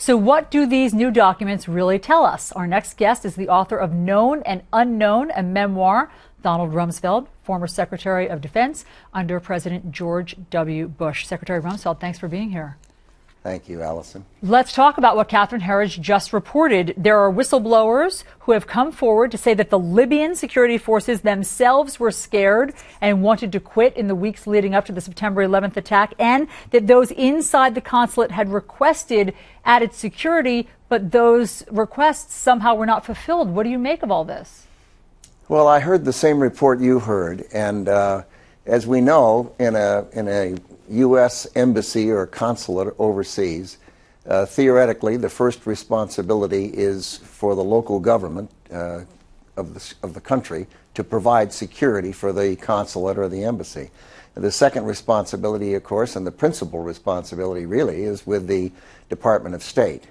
So what do these new documents really tell us? Our next guest is the author of Known and Unknown, a memoir, Donald Rumsfeld, former Secretary of Defense under President George W. Bush. Secretary Rumsfeld, thanks for being here. Thank you, Allison. Let's talk about what Catherine Herridge just reported. There are whistleblowers who have come forward to say that the Libyan security forces themselves were scared and wanted to quit in the weeks leading up to the September 11th attack, and that those inside the consulate had requested added security, but those requests somehow were not fulfilled. What do you make of all this? Well, I heard the same report you heard, and as we know, in a U.S. embassy or consulate overseas, theoretically, the first responsibility is for the local government of the country to provide security for the consulate or the embassy. The second responsibility, of course, and the principal responsibility really, is with the Department of State.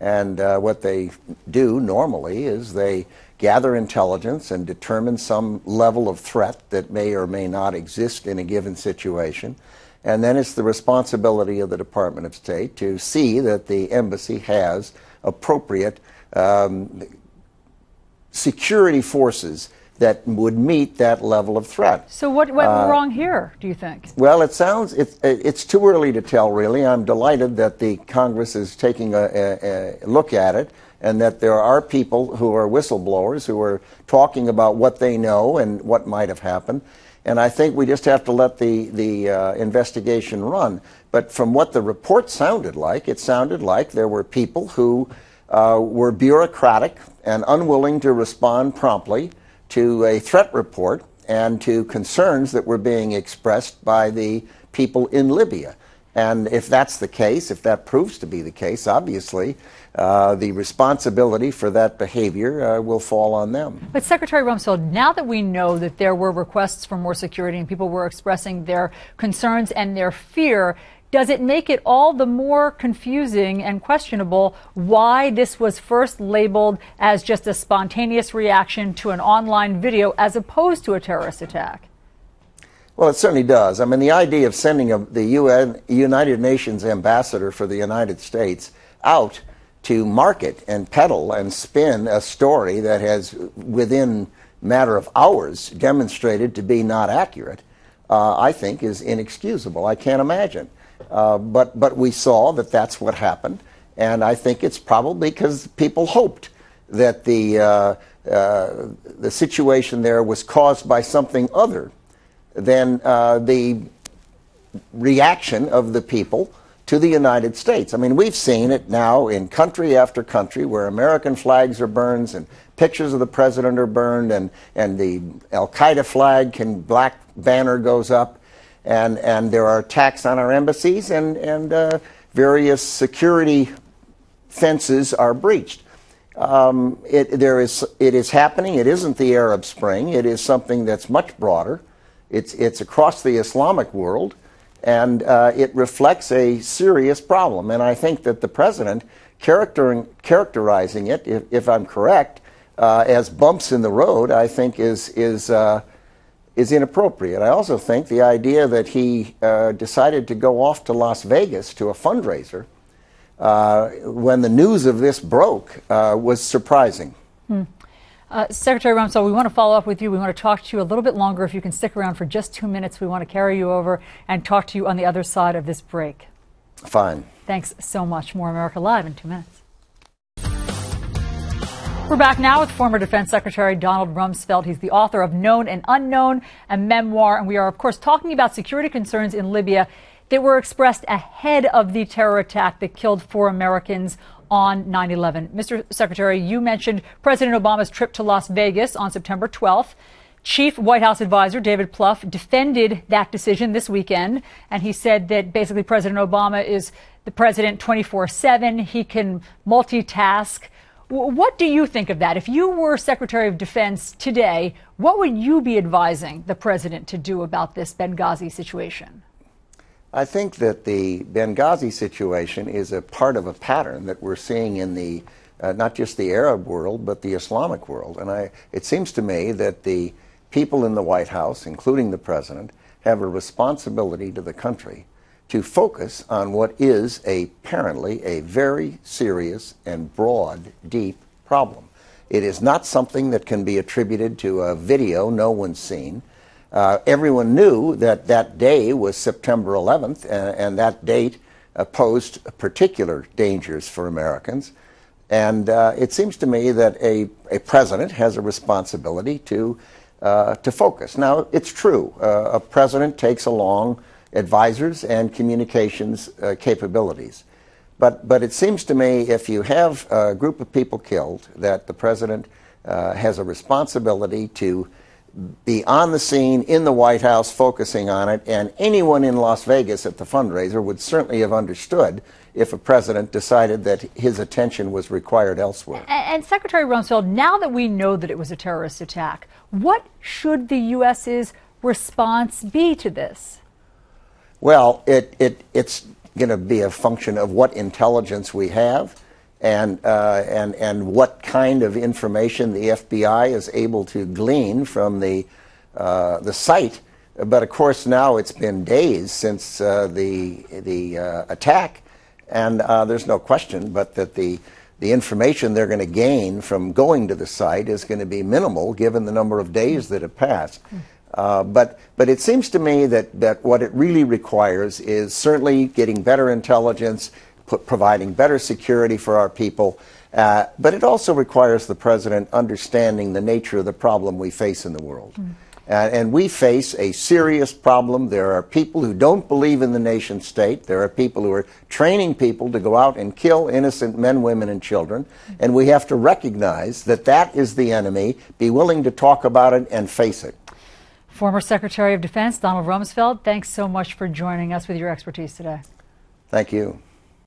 And what they do normally is they gather intelligence and determine some level of threat that may or may not exist in a given situation. And then it's the responsibility of the Department of State to see that the embassy has appropriate security forces that would meet that level of threat. So what went wrong here, do you think? Well, it's too early to tell, really. I'm delighted that the Congress is taking a look at it, and that there are people who are whistleblowers who are talking about what they know and what might have happened. And I think we just have to let the investigation run. But from what the report sounded like, it sounded like there were people who were bureaucratic and unwilling to respond promptly to a threat report and to concerns that were being expressed by the people in Libya. And if that's the case, if that proves to be the case, obviously the responsibility for that behavior will fall on them. But Secretary Rumsfeld, now that we know that there were requests for more security and people were expressing their concerns and their fear, does it make it all the more confusing and questionable why this was first labeled as just a spontaneous reaction to an online video as opposed to a terrorist attack? Well, it certainly does. I mean, the idea of sending the United Nations ambassador for the United States out to market and peddle and spin a story that has, within a matter of hours, demonstrated to be not accurate, I think is inexcusable. I can't imagine. But we saw that that's what happened, and I think it's probably because people hoped that the situation there was caused by something other than the reaction of the people to the United States. I mean, we've seen it now in country after country where American flags are burned and pictures of the president are burned, and the Al-Qaeda flag black banner goes up, and there are attacks on our embassies, and various security fences are breached. It is happening. It isn't the Arab Spring. It is something that's much broader. It's across the Islamic world, and it reflects a serious problem. And I think that the president characterizing it, if I'm correct, as bumps in the road, I think is inappropriate. I also think the idea that he decided to go off to Las Vegas to a fundraiser when the news of this broke was surprising. Secretary Rumsfeld, we want to follow up with you. We want to talk to you a little bit longer. If you can stick around for just 2 minutes, we want to carry you over and talk to you on the other side of this break. Fine. Thanks so much. More America Live in 2 minutes. We're back now with former Defense Secretary Donald Rumsfeld. He's the author of Known and Unknown, a memoir. And we are, of course, talking about security concerns in Libya that were expressed ahead of the terror attack that killed 4 Americans on 9/11. Mr. Secretary, you mentioned President Obama's trip to Las Vegas on September 12th. Chief White House advisor David Plouffe defended that decision this weekend, and he said that basically President Obama is the president 24/7. He can multitask. What do you think of that? If you were Secretary of Defense today, what would you be advising the president to do about this Benghazi situation? I think that the Benghazi situation is a part of a pattern that we're seeing in the not just the Arab world, but the Islamic world. And it seems to me that the people in the White House, including the president, have a responsibility to the country to focus on what is apparently a very serious and broad, deep problem. It is not something that can be attributed to a video no one's seen. Everyone knew that that day was September 11th, and that date posed particular dangers for Americans. And it seems to me that a president has a responsibility to focus. Now, it's true. A president takes along advisors and communications capabilities. But it seems to me if you have a group of people killed, that the president has a responsibility to be on the scene in the White House focusing on it, and anyone in Las Vegas at the fundraiser would certainly have understood if a president decided that his attention was required elsewhere. And Secretary Rumsfeld, now that we know that it was a terrorist attack, what should the U.S.'s response be to this? Well, it's going to be a function of what intelligence we have and what kind of information the FBI is able to glean from the site. But of course, now it's been days since the attack, and there's no question but that the information they're going to gain from going to the site is going to be minimal, given the number of days that have passed. But it seems to me that what it really requires is certainly getting better intelligence, providing better security for our people, but it also requires the president understanding the nature of the problem we face in the world. And we face a serious problem. There are people who don't believe in the nation state. There are people who are training people to go out and kill innocent men, women, and children. And we have to recognize that that is the enemy, be willing to talk about it and face it. Former Secretary of Defense Donald Rumsfeld, thanks so much for joining us with your expertise today. Thank you.